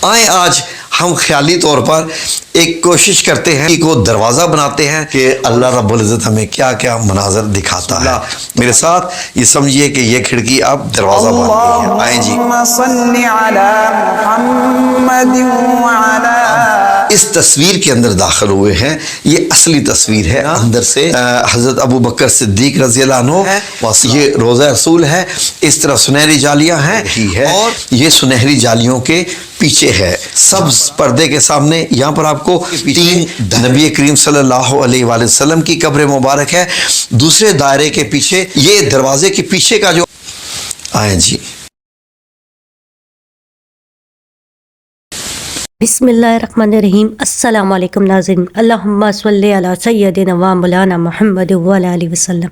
आए आज हम ख्याली तौर पर एक कोशिश करते हैं कि को दरवाज़ा बनाते हैं कि अल्लाह रब्बुल इज़्ज़त हमें क्या क्या मनाज़र दिखाता है। मेरे साथ ये समझिए कि ये खिड़की अब दरवाज़ा बन गई है। आए जी, इस तस्वीर के अंदर दाखिल हुए हैं। ये असली तस्वीर है। अंदर से हज़रत अबू बकर सिद्दीक रज़ी अल्लाह अन्हु है, ये रोज़ा रसूल है, इस तरफ सुनहरी जालियां हैं और ये सुनहरी जालियों के पीछे है सब्ज पर्दे के सामने। यहाँ पर आपको तीन नबी करीम सल्लल्लाहु अलैहि वसल्लम की कब्र मुबारक है। दूसरे दायरे के पीछे ये दरवाजे के पीछे का जो आए जी, बिस्मिल्लाहिर्रहमानिर्रहीम। अस्सलामु अलैकुम नाज़रीन, अल्लाहुम्मा सल्ली अला सय्यदिना व मौलाना मुहम्मद व अला आलिहि वसल्लम।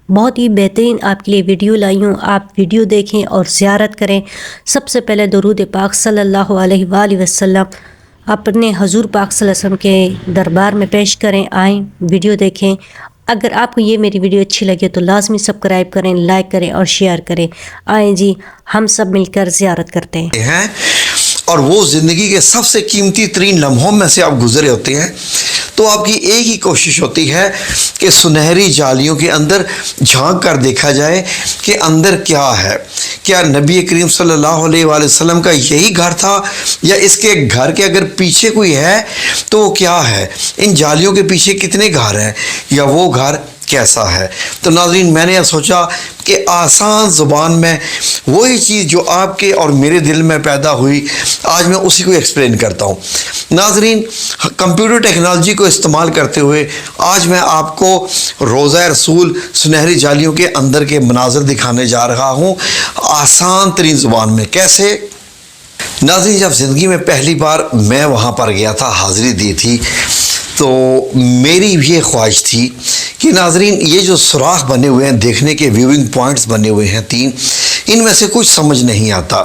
बहुत ही बेहतरीन आपके लिए वीडियो लाई हूँ, आप वीडियो देखें और ज़ियारत करें। सबसे पहले दुरूद पाक सल्लल्लाहु अलैहि वसल्लम अपने हुज़ूर पाक सल्लल्लाहु अलैहि वसल्लम के दरबार में पेश करें। आएँ वीडियो देखें। अगर आपको ये मेरी वीडियो अच्छी लगे तो लाजमी सब्सक्राइब करें, लाइक करें और शेयर करें। आएँ जी, हम सब मिलकर ज़ियारत करते हैं। और वो ज़िंदगी के सबसे कीमती तरीन लम्हों में से आप गुज़रे होते हैं, तो आपकी एक ही कोशिश होती है कि सुनहरी जालियों के अंदर झांक कर देखा जाए कि अंदर क्या है। क्या नबी करीम सल्लल्लाहु अलैहि वसल्लम का यही घर था, या इसके घर के अगर पीछे कोई है तो वो क्या है, इन जालियों के पीछे कितने घर हैं, या वो घर कैसा है। तो नाज़रीन, मैंने यह सोचा कि आसान ज़ुबान में वही चीज़ जो आपके और मेरे दिल में पैदा हुई, आज मैं उसी को एक्सप्लेन करता हूँ। नाज़रीन, कंप्यूटर टेक्नोलॉजी को इस्तेमाल करते हुए आज मैं आपको रोज़ा रसूल सुनहरी जालियों के अंदर के मनाज़र दिखाने जा रहा हूँ आसान तरीन ज़ुबान में। कैसे नाज़रीन, जब ज़िंदगी में पहली बार मैं वहाँ पर गया था, हाज़िरी दी थी, तो मेरी भी ये ख्वाहिश थी कि नाज़रीन ये जो सुराख बने हुए हैं, देखने के व्यूइंग पॉइंट्स बने हुए हैं तीन, इनमें से कुछ समझ नहीं आता,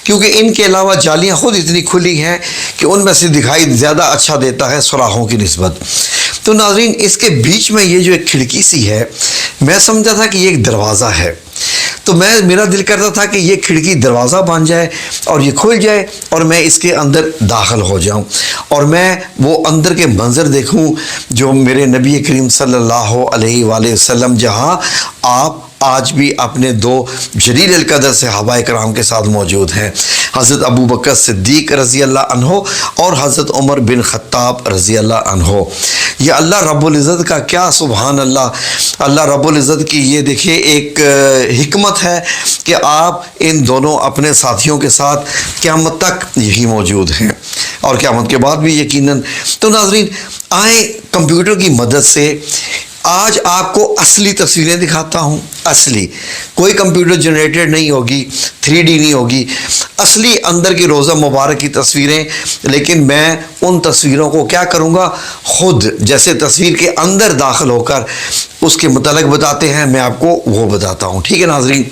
क्योंकि इनके अलावा जालियाँ खुद इतनी खुली हैं कि उनमें से दिखाई ज़्यादा अच्छा देता है सुराखों की निस्बत। तो नाज़रीन, इसके बीच में ये जो एक खिड़की सी है, मैं समझा था कि ये एक दरवाज़ा है। तो मेरा दिल करता था कि ये खिड़की दरवाज़ा बन जाए और ये खुल जाए और मैं इसके अंदर दाखिल हो जाऊं और मैं वो अंदर के मंज़र देखूं जो मेरे नबी करीम सल्लल्लाहु अलैहि वसल्लम, जहां आप आज भी अपने दो जलील अल कदर सहाबाए कराम के साथ मौजूद हैं, हज़रत अबू बकर सिद्दीक रज़ी अल्लाह अन्हो और हज़रत उमर बिन ख़त्ताब रज़ी अल्लाह अन्हो। ये अल्लाह रब्बुल इज़्ज़त का क्या सुभान अल्लाह, अल्लाह रब्बुल इज़्ज़त की ये देखिए एक हिकमत है कि आप इन दोनों अपने साथियों के साथ क़यामत तक यही मौजूद हैं और क़यामत के बाद भी यकीनन। तो नाज़रीन, आए कंप्यूटर की मदद से आज आपको असली तस्वीरें दिखाता हूँ। असली, कोई कंप्यूटर जनरेटेड नहीं होगी, 3D नहीं होगी, असली अंदर की रोज़ा मुबारक की तस्वीरें। लेकिन मैं उन तस्वीरों को क्या करूँगा, खुद जैसे तस्वीर के अंदर दाखिल होकर उसके मुतालिक बताते हैं, मैं आपको वो बताता हूँ। ठीक है नाज़रीन,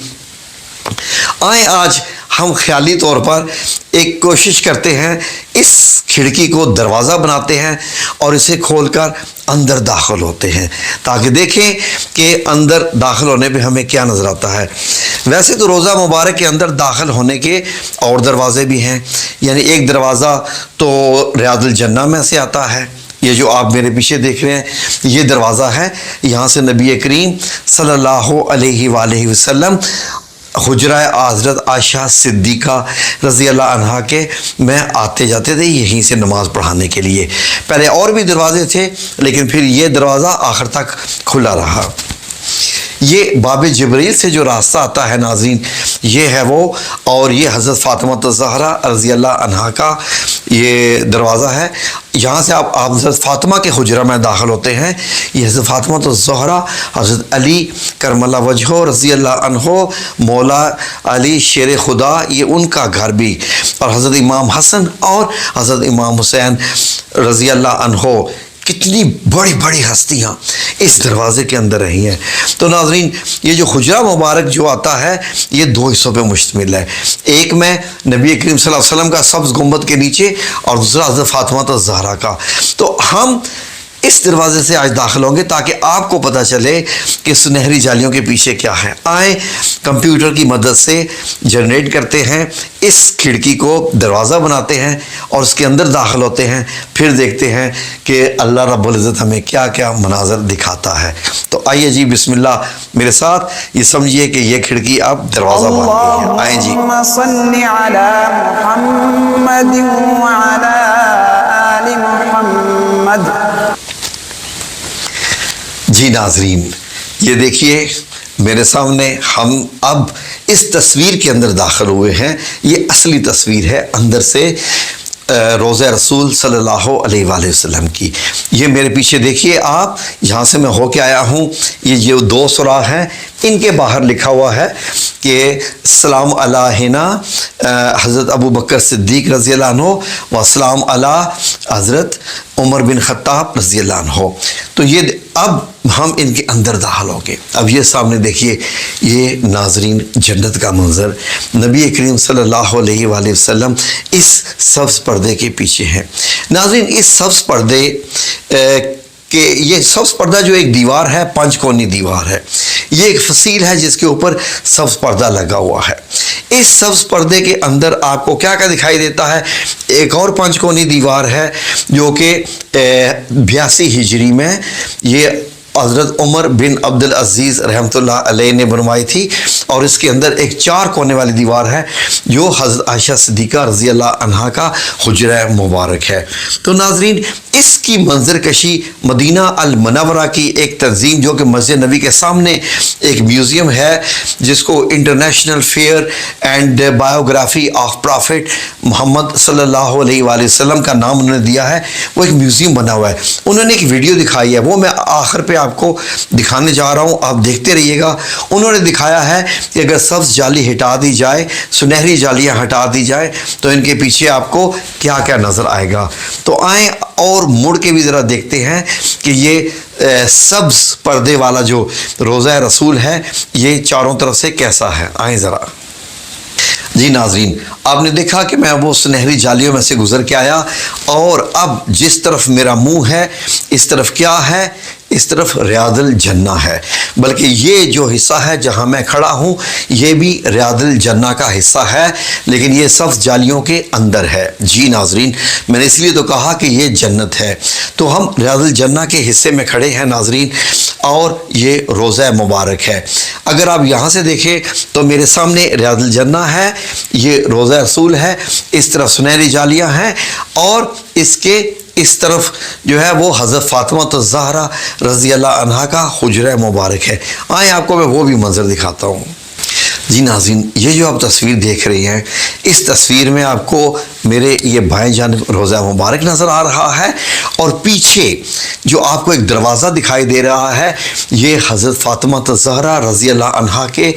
आए आज हम ख्याली तौर पर एक कोशिश करते हैं, इस खिड़की को दरवाज़ा बनाते हैं और इसे खोलकर अंदर दाखिल होते हैं ताकि देखें कि अंदर दाखिल होने पे हमें क्या नज़र आता है। वैसे तो रोज़ा मुबारक के अंदर दाखिल होने के और दरवाज़े भी हैं, यानी एक दरवाज़ा तो रियादुल जन्नह में से आता है, ये जो आप मेरे पीछे देख रहे हैं ये दरवाज़ा है, यहाँ से नबी करीम सल्लल्लाहु अलैहि वसल्लम हुजरा हज़रत आयशा सिद्दीक़ा रज़ी अल्लाह अन्हा के मैं आते जाते थे यहीं से नमाज़ पढ़ाने के लिए। पहले और भी दरवाज़े थे लेकिन फिर ये दरवाज़ा आखिर तक खुला रहा। ये बाब जिब्रील से जो रास्ता आता है नाज़रीन, ये है वो, और ये हज़रत फ़ातिमा ज़हरा रज़ी अल्लाह अन्हा का ये दरवाज़ा है। यहाँ से आप हज़रत फ़ातिमा के हुजरा में दाखिल होते हैं। ये हज़रत फ़ातिमा ज़हरा, हज़रत अली करमल्ला वजहो रज़ी अल्लाह अन्हो, मौला अली शेर खुदा, ये उनका घर भी, और हज़रत इमाम हसन और हज़रत इमाम हुसैन रज़ी अल्लाह अन्हो, कितनी बड़ी बड़ी हस्तियाँ इस दरवाज़े के अंदर रही हैं। तो नाज़रीन, ये जो हुजरा मुबारक जो आता है ये दो हिस्सों पे मुश्तमिल है। एक में नबी करीम सल्लल्लाहु अलैहि वसल्लम का सब्ज़ गुंबद के नीचे और दूसरा हज़रत फ़ातिमा ज़हरा का। तो हम इस दरवाजे से आज दाखिल होंगे ताकि आपको पता चले कि सुनहरी जालियों के पीछे क्या है। आए कंप्यूटर की मदद से जनरेट करते हैं, इस खिड़की को दरवाज़ा बनाते हैं और उसके अंदर दाखिल होते हैं, फिर देखते हैं कि अल्लाह रब्बुल इज़्ज़त हमें क्या क्या मनाज़र दिखाता है। तो आइए जी, बिस्मिल्लाह मेरे साथ, ये समझिए कि ये खिड़की अब दरवाज़ा बन गई है। आए जी। अल्लाहुम्मा सल्लि अला मुहम्मद व अला आलि मुहम्मद। जी नाजरीन, ये देखिए मेरे सामने हम अब इस तस्वीर के अंदर दाखिल हुए हैं। ये असली तस्वीर है अंदर से रोज़ा रसूल सल्लल्लाहु अलैहि वसल्लम की। ये मेरे पीछे देखिए आप, यहाँ से मैं होके आया हूँ, ये जो दो सुराख हैं इनके बाहर लिखा हुआ है कि सलाम अला हिना हज़रत अबू बकर सिद्दीक़ रज़ी अल्लाह अन्हु व सलाम अला हज़रत उमर बिन ख़त्ताब रज़ी अल्लाह अन्हु। तो ये अब हम इनके अंदर दाखिल हो गए। अब ये सामने देखिए, ये नाजरीन जन्नत का मंज़र, नबी करीम सल्लल्लाहु अलैहि वसल्लम इस सब्ज़ पर्दे के पीछे हैं। नाजरीन, इस सब्ज़ पर्दे कि ये सब्ज़ पर्दा जो एक दीवार है, पंचकोनी दीवार है, ये एक फसील है जिसके ऊपर सब्ज़ पर्दा लगा हुआ है। इस सब्ज़ पर्दे के अंदर आपको क्या क्या दिखाई देता है? एक और पंचकोनी दीवार है जो कि 82 हिजरी में ये हज़रत उमर बिन अब्दुल अज़ीज़ रहमतुल्लाह अलैह ने बनवाई थी, और इसके अंदर एक 4 कोने वाली दीवार है जो हज़रत आयशा सिद्दीक़ा रज़ी अल्लाह अन्हा का हुजरा मुबारक है। तो नाजरीन, इसकी मंजर कशी मदीना अल मुनव्वरा की एक तंजीम जो कि मस्जिद नबी के सामने एक म्यूज़ियम है जिसको international fair and biography of prophet Muhammad सल्लल्लाहु अलैहि वसल्लम का नाम उन्होंने दिया है। वो एक म्यूज़ियम बना हुआ है। उन्होंने एक वीडियो दिखाई है, वो मैं आखिर पे आपको दिखाने जा रहा हूँ, आप देखते रहिएगा। उन्होंने दिखाया है कि अगर सब्ज़ जाली हटा दी जाए, सुनहरी जालियाँ हटा दी जाए, तो इनके पीछे आपको क्या क्या नज़र आएगा। तो आए और मुड़ के भी ज़रा देखते हैं कि ये सब्ज़ पर्दे वाला जो रोज़ा रसूल है ये चारों तरफ से कैसा है। आए ज़रा। जी नाजरीन, आपने देखा कि मैं वो सुनहरी जालियों में से गुज़र के आया, और अब जिस तरफ मेरा मुंह है इस तरफ क्या है? इस तरफ रियादुल जन्ना है। बल्कि ये जो हिस्सा है जहाँ मैं खड़ा हूँ ये भी रियादुल जन्ना का हिस्सा है, लेकिन ये सब्ज़ जालियों के अंदर है। जी नाजरीन, मैंने इसलिए तो कहा कि ये जन्नत है। तो हम रियादुल जन्ना के हिस्से में खड़े हैं नाजरीन, और ये रोज़ा मुबारक है। अगर आप यहाँ से देखें तो मेरे सामने रियादुल जन्ना है, ये रोज़ा रसूल है, इस तरफ सुनहरी जालियाँ हैं, और इसके इस तरफ जो है वो हज़रत फ़ातिमा ज़हरा रज़ी अल्लाह अन्हा का हुजरा मुबारक है। आए आपको मैं वो भी मंज़र दिखाता हूँ। जी नाज़रीन, ये जो आप तस्वीर देख रही हैं, इस तस्वीर में आपको मेरे ये भाई जान रोज़ा मुबारक नज़र आ रहा है, और पीछे जो आपको एक दरवाज़ा दिखाई दे रहा है ये हज़रत फ़ातिमा ज़हरा रज़ी अल्लाह अन्हा के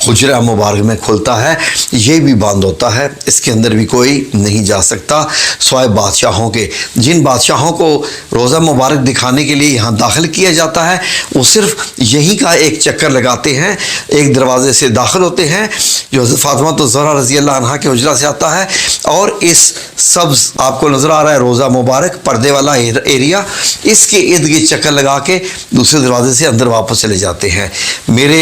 हुजरा मुबारक में खुलता है। ये भी बंद होता है, इसके अंदर भी कोई नहीं जा सकता सिवाय बादशाहों के। जिन बादशाहों को रोज़ा मुबारक दिखाने के लिए यहाँ दाखिल किया जाता है वो सिर्फ यहीं का एक चक्कर लगाते हैं, एक दरवाज़े से दाखिल होते हैं जो हज़रत फ़ातिमा ज़हरा रज़ी अल्लाह अन्हा के हुजरा से आता है, और इस सब्ज़ आपको नज़र आ रहा है रोज़ा मुबारक पर्दे वाला एरिया, इसके इर्द गिर्द चक्कर लगा के दूसरे दरवाजे से अंदर वापस चले जाते हैं। मेरे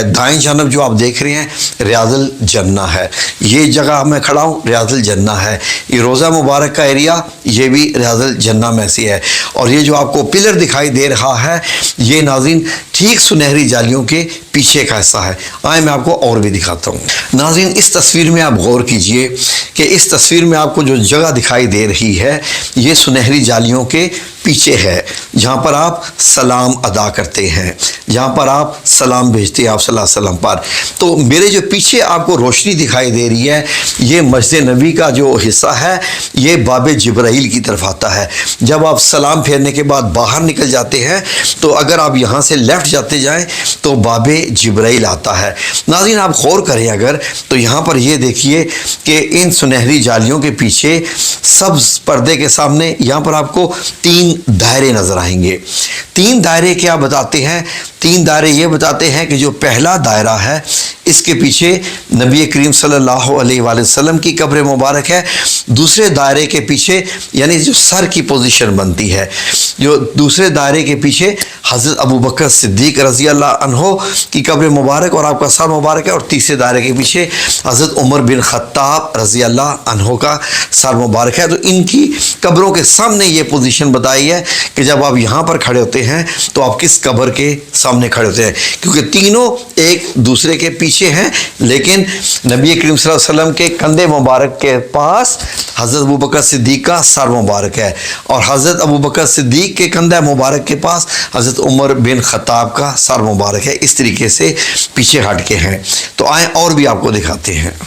दाएं जानब जो आप देख रहे हैं रियादुल जन्ना है, ये जगह मैं खड़ा हूँ रियादुल जन्ना है। ये रोज़ा मुबारक का एरिया ये भी रियादुल जन्ना में से है, और ये जो आपको पिलर दिखाई दे रहा है ये नाज़रीन ठीक सुनहरी जालियों के पीछे का हिस्सा है। आए मैं आपको और भी दिखाता हूँ। नाज़रीन, इस तस्वीर में आप गौर कीजिए कि इस तस्वीर में आपको जो जगह दिखाई दे रही है ये सुनहरी जालियों के पीछे है, जहाँ पर आप सलाम अदा करते हैं, जहाँ पर आप सलाम भेजते हैं आप सल्लल्लाहु अलैहि वसल्लम पर। तो मेरे जो पीछे आपको रोशनी दिखाई दे रही है ये मस्जिद नबी का जो हिस्सा है ये बाबे जिब्राइल की तरफ आता है। जब आप सलाम फेरने के बाद बाहर निकल जाते हैं तो अगर आप यहाँ से लेफ़्ट जाते जाएँ तो बाबे जिब्राइल आता है। नाज़रीन, आप गौर करें अगर तो यहाँ पर ये देखिए कि इन सुनहरी जालियों के पीछे सब्ज़ पर्दे के सामने यहाँ पर आपको 3 दायरे नज़र आएंगे। 3 दायरे क्या बताते हैं? 3 दायरे ये बताते हैं कि जो पहला दायरा है इसके पीछे नबी करीम सल्लल्लाहु अलैहि वसल्लम की कब्र मुबारक है। दूसरे दायरे के पीछे यानी जो सर की पोजीशन बनती है, जो दूसरे दायरे के पीछे हज़रत अबू बकर सिद्दीक रज़ी अल्लाह अन्हो की कब्र मुबारक और आपका सर मुबारक है, और तीसरे दायरे के पीछे हज़रत उमर बिन ख़त्ताब रज़ी अल्लाह अन्हो का सर मुबारक है। तो इनकी कब्रों के सामने ये पोजीशन बताई है कि जब आप यहाँ पर खड़े होते हैं तो आप किस कब्र के सामने खड़े होते हैं, क्योंकि तीनों एक दूसरे के पीछे हैं, लेकिन नबी करीम सल्लल्लाहु अलैहि वसल्लम के कंधे मुबारक के पास हज़रत अबू बकर सिद्दीक का सर मुबारक है, और हज़रत अबू बकर सिद्दीक के कंधे मुबारक के पास हज़रत उमर बिन ख़त्ताब का सर मुबारक है। इस तरीके से पीछे हट के हैं। तो आए और भी आपको दिखाते हैं।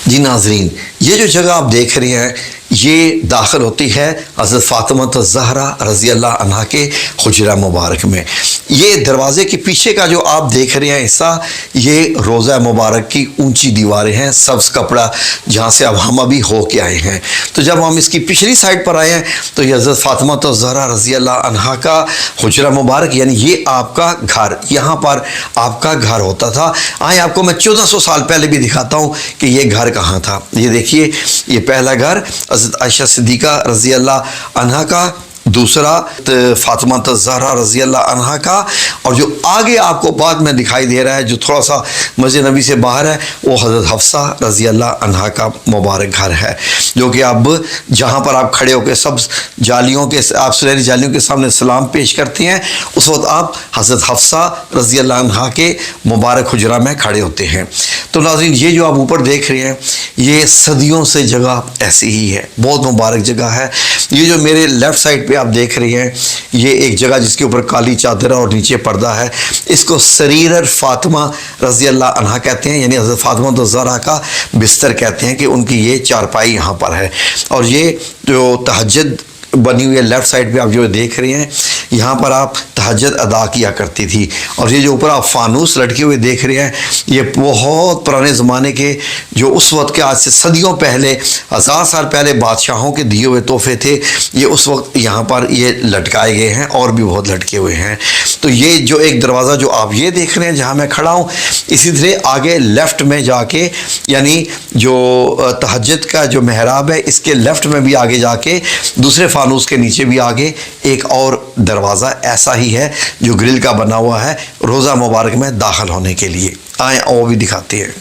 जी नाज़रीन, ये जो जगह आप देख रहे हैं ये दाखिल होती है हज़रत फ़ातिमा ज़हरा रज़ी अल्लाह अन्हा के हुजरा मुबारक में। ये दरवाज़े के पीछे का जो आप देख रहे हैं हिस्सा, ये रोज़ा मुबारक की ऊंची दीवारें हैं, सब्ज़ कपड़ा, जहाँ से अब हम अभी हो के आए हैं। तो जब हम इसकी पिछली साइड पर आए हैं तो ये हज़रत फ़ातिमा ज़हरा रज़ी अल्लाह अन्हा का हुजरा मुबारक, यानी ये आपका घर, यहाँ पर आपका घर होता था। आए आपको मैं 1400 साल पहले भी दिखाता हूँ कि ये घर कहाँ था। ये देखिए, ये पहला घर हज़रत आयशा सिद्दीक़ा रज़ी अल्लाह अन्हा का, दूसरा फ़ातिमा ज़हरा रज़ी अल्लाह अन्हा का, और जो आगे आपको बाद में दिखाई दे रहा है जो थोड़ा सा मस्जिद नबी से बाहर है, वो हज़रत हफ्सा रज़ी अल्लाह अन्हा का मुबारक घर है, जो कि अब जहाँ पर आप खड़े होकर सब जालियों के, आप सुनहरी जालियों के सामने सलाम पेश करते हैं, उस वक्त आप हज़रत हफ्सा रज़ी अल्लाह अन्हा के मुबारक हुजरा में खड़े होते हैं। तो नाज़रीन, ये जो आप ऊपर देख रहे हैं ये सदियों से जगह ऐसी ही है, बहुत मुबारक जगह है। ये जो मेरे लेफ़्ट साइड पे आप देख रहे हैं ये एक जगह जिसके ऊपर काली चादर और नीचे पर्दा है, इसको सरीर फ़ातिमा रज़ी अल्लाह अन्हा कहते हैं, यानी हज़रत फ़ातिमा ज़हरा का बिस्तर कहते हैं कि उनकी ये चारपाई यहाँ पर है। और ये जो तहज्जुद बनी हुई है लेफ़्ट साइड पे आप जो देख रहे हैं, यहाँ पर आप तहज्जुद अदा किया करती थी। और ये जो ऊपर आप फानूस लटके हुए देख रहे हैं ये बहुत पुराने ज़माने के, जो उस वक्त के आज से सदियों पहले, 1000 साल पहले बादशाहों के दिए हुए तोहफे थे, ये उस वक्त यहाँ पर ये लटकाए गए हैं और भी बहुत लटके हुए हैं। तो ये जो एक दरवाज़ा जो आप ये देख रहे हैं जहाँ मैं खड़ा हूँ, इसी तरह आगे लेफ़्ट में जाके, यानी जो तहज्जुद का जो मेहराब है इसके लेफ़्ट में भी आगे जाके दूसरे फानूस के नीचे भी आगे एक और दरवाज़ा ऐसा ही है जो ग्रिल का बना हुआ है रोज़ा मुबारक में दाखिल होने के लिए। आए और भी दिखाते हैं।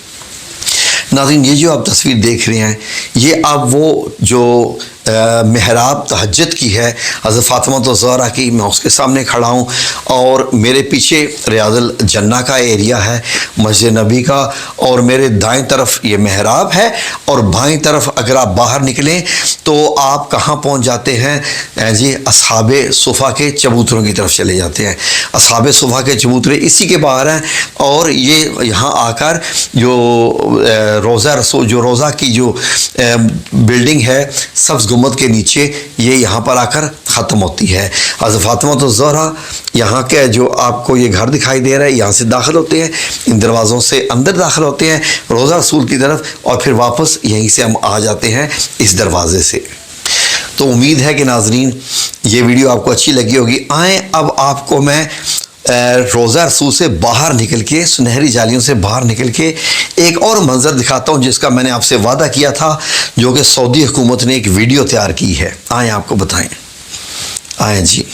नाज़रीन, ये जो आप तस्वीर देख रहे हैं ये आप वो जो महराब तहज्जुद की है हज़रत फ़ातिमा ज़हरा की, मैं उसके सामने खड़ा हूँ, और मेरे पीछे रियाज़ुल जन्ना का एरिया है मस्जिद नबी का, और मेरे दाएं तरफ ये महराब है, और बाएं तरफ अगर आप बाहर निकलें तो आप कहाँ पहुँच जाते हैं जी, असहाबे सुफ़ा के चबूतरों की तरफ चले जाते हैं। असहाबे सुफ़ा के चबूतरे इसी के बाहर हैं, और ये यहाँ आकर जो रोज़ा रसूल, जो रोज़ा की जो बिल्डिंग है सब्ज़ गुम्बद के नीचे, ये यहाँ पर आकर ख़त्म होती है। हज़रत फ़ातिमा ज़हरा यहाँ के जो आपको ये घर दिखाई दे रहा है, यहाँ से दाखिल होते हैं, इन दरवाज़ों से अंदर दाखिल होते हैं रोज़ा रसूल की तरफ, और फिर वापस यहीं से हम आ जाते हैं इस दरवाज़े से। तो उम्मीद है कि नाज़रीन ये वीडियो आपको अच्छी लगी होगी। आए अब आपको मैं रोज़ा रसूल से बाहर निकल के, सुनहरी जालियों से बाहर निकल के एक और मंज़र दिखाता हूँ जिसका मैंने आपसे वादा किया था, जो कि सऊदी हुकूमत ने एक वीडियो तैयार की है। आए आपको बताएं। आए जी,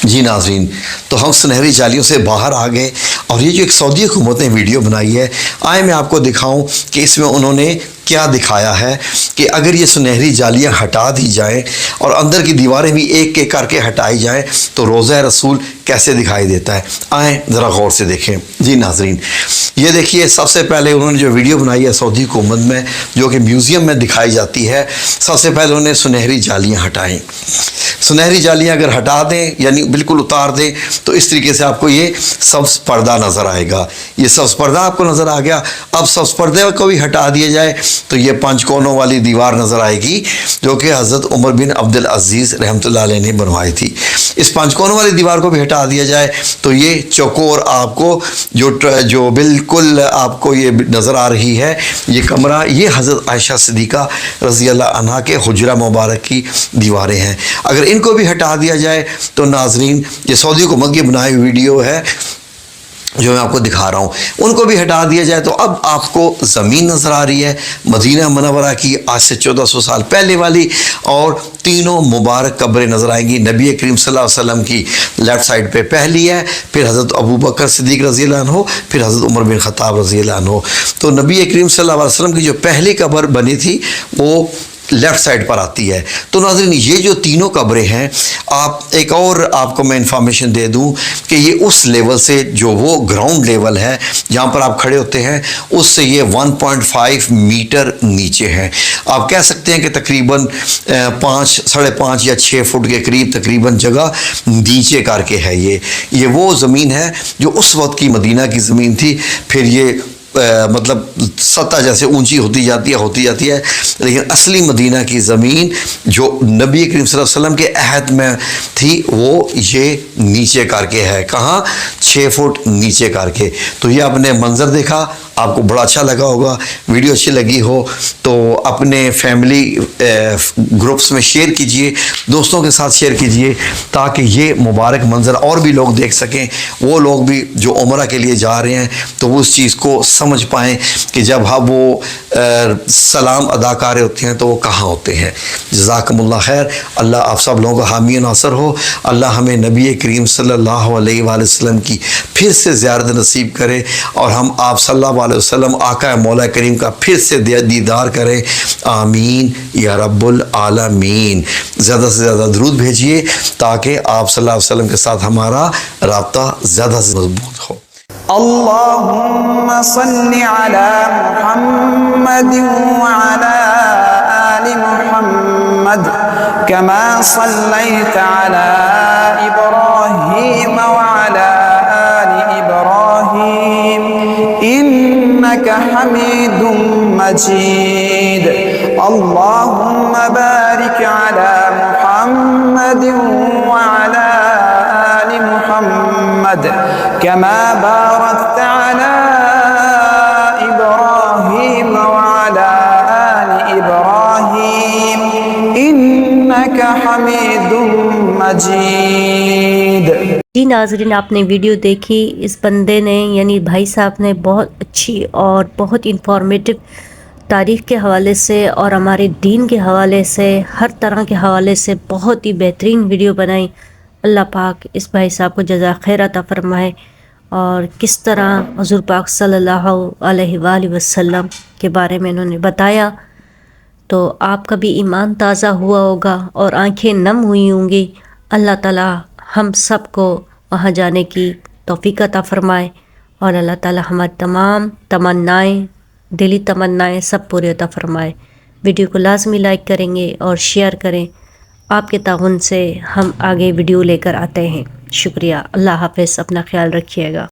जी नाज़रीन, तो हम सुनहरी जालियों से बाहर आ गए, और ये जो एक सऊदी हुकूमत ने वीडियो बनाई है, आए मैं आपको दिखाऊं कि इसमें उन्होंने क्या दिखाया है कि अगर ये सुनहरी जालियां हटा दी जाएं और अंदर की दीवारें भी एक एक करके हटाई जाएं तो रोज़ा रसूल कैसे दिखाई देता है। आए ज़रा गौर से देखें। जी नाज़रीन, ये देखिए, सबसे पहले उन्होंने जो वीडियो बनाई है सऊदी हुकूमत में, जो कि म्यूज़ियम में दिखाई जाती है, सबसे पहले उन्होंने सुनहरी जालियाँ हटाई। सुनहरी जालियाँ अगर हटा दें, यानी बिल्कुल उतार दें, तो इस तरीके से आपको ये सब्ज़ पर्दा नज़र आएगा। ये सब्ज़ पर्दा आपको नज़र आ गया। अब सब्ज़ पर्दे को भी हटा दिया जाए तो ये 5 कोनों वाली दीवार नज़र आएगी, जो कि हज़रत उमर बिन अब्दुल अज़ीज़ रहमतुल्लाह अलैह ने बनवाई थी। इस 5 कोनों वाली दीवार को भी हटा दिया जाए तो ये चौकोर आपको जो बिल्कुल आपको ये नज़र आ रही है ये कमरा, ये हज़रत आयशा सिद्दीक़ा रज़ी अल्लाह अन्हा के हुजरा मुबारक की दीवारें हैं। अगर इनको भी हटा दिया जाए तो नाज़रीन, ये सऊदी हुकूमत की बनाई हुई वीडियो है, जो मैं आपको दिखा रहा हूँ, उनको भी हटा दिया जाए तो अब आपको ज़मीन नज़र आ रही है मदीना मुनव्वरा की आज से 1400 साल पहले वाली, और तीनों मुबारक कब्रें नज़र आएंगी। नबी करीम सल्लल्लाहु अलैहि वसल्लम की लेफ़्ट साइड पे पहली है, फिर हज़रत अबू बकर सिद्दीक़ रज़ी अल्लाह अन्हु, फिर हज़रत उमर बिन ख़त्ताब रज़ी अल्लाह अन्हु। तो नबी करीम सल्लल्लाहु अलैहि वसल्लम की जो पहली कब्र बनी थी वो लेफ़्ट साइड पर आती है। तो नाज़रीन, ये जो तीनों कब्रें हैं, आप एक और आपको मैं इंफॉर्मेशन दे दूं कि ये उस लेवल से, जो वो ग्राउंड लेवल है जहाँ पर आप खड़े होते हैं, उससे ये 1.5 मीटर नीचे है। आप कह सकते हैं कि तकरीबन 5, 5.5 या 6 फुट के करीब तकरीबन जगह नीचे करके है। ये वो ज़मीन है जो उस वक्त की मदीना की ज़मीन थी। फिर ये मतलब सतह जैसे ऊंची होती जाती है, लेकिन असली मदीना की ज़मीन जो नबी करीम सल्लल्लाहु अलैहि वसल्लम के अहद में थी वो ये नीचे करके है। कहाँ? 6 फुट नीचे करके। तो ये आपने मंज़र देखा, आपको बड़ा अच्छा लगा होगा। वीडियो अच्छी लगी हो तो अपने फैमिली ग्रुप्स में शेयर कीजिए, दोस्तों के साथ शेयर कीजिए, ताकि ये मुबारक मंज़र और भी लोग देख सकें। वो लोग भी जो उम्रा के लिए जा रहे हैं तो वो उस चीज़ को समझ पाएँ कि जब हम वो सलाम अदा कर रहे होते हैं तो वो कहाँ होते हैं। जज़ाकमुल्लाह खैर। अल्लाह आप सब लोगों का हामी नासर हो। अल्लाह हमें नबी करीम सल्लल्लाहु अलैहि वसल्लम की फिर से ज़ियारत नसीब करे और हम आप सल्लल्लाहु अलैहि वसल्लम आका मौला करीम का फिर से दीदार करें। आमीन या रब्बुल आलमीन। ज़्यादा से ज़्यादा दरूद भेजिए ताकि आप सल्लल्लाहु अलैहि वसल्लम के साथ हमारा राब्ता ज़्यादा से मजबूत हो। अल्लाहुम्मा सल्लि अला मुहम्मद व अला आलि मुहम्मद कमा सल्लैता अला इब्राहीम व अला आलि इब्राहीम इन्नका हमीदुम मजीद। अल्लाहुम्मा बारिक अला मुहम्मद व अला आलि मुहम्मद कमा बारकता अला इब्राहीम व अला आलि इब्राहीम इन्नका हमीदुम मजीद। जी नाज़रीन, आपने वीडियो देखी। इस बंदे ने यानी भाई साहब ने बहुत अच्छी और बहुत इंफॉर्मेटिव तारीख़ के हवाले से और हमारे दीन के हवाले से, हर तरह के हवाले से बहुत ही बेहतरीन वीडियो बनाई। अल्लाह पाक इस भाई साहब को जज़ा खैर अता फरमाए। और किस तरह हुज़ूर पाक सल्लल्लाहु अलैहि वसल्लम के बारे में इन्होंने बताया, तो आपका भी ईमान ताज़ा हुआ होगा और आंखें नम हुई होंगी। अल्लाह ताला हम सब को वहाँ जाने की तौफ़ीक़ अता फ़रमाए और अल्लाह ताला हमारी तमाम तमन्नाएँ, दिली तमन्नाएँ सब पूरी अता फ़रमाए। वीडियो को लाज़मी लाइक करेंगे और शेयर करें। आपके ताउन से हम आगे वीडियो लेकर आते हैं। शुक्रिया। अल्लाह हाफ़िज़। अपना ख्याल रखिएगा।